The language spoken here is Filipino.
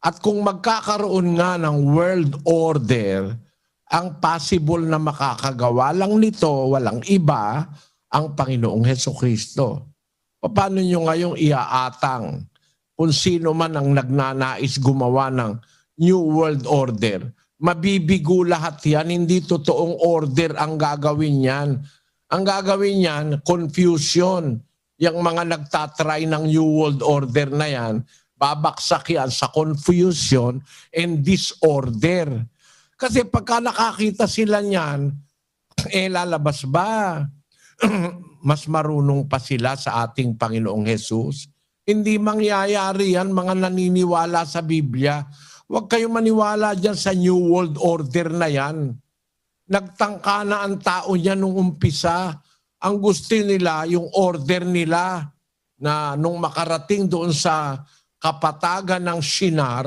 At kung magkakaroon nga ng world order, ang possible na makakagawa lang nito, walang iba, ang Panginoong Hesukristo. Paano nyo ngayong iaatang kung sino man ang nagnanais gumawa ng New World Order? Mabibigo lahat yan, hindi totoong order ang gagawin yan. Ang gagawin yan, confusion. Yung mga nagtatry ng New World Order na yan, babaksak yan sa confusion and disorder. Kasi pagka nakakita sila niyan, lalabas ba? Mas marunong pa sila sa ating Panginoong Hesus? Hindi mangyayari yan, mga naniniwala sa Biblia. Huwag kayo maniwala dyan sa New World Order na yan. Nagtangka na ang tao niya nung umpisa. Ang gusto nila, yung order nila, na nung makarating doon sa kapatagan ng Shinar,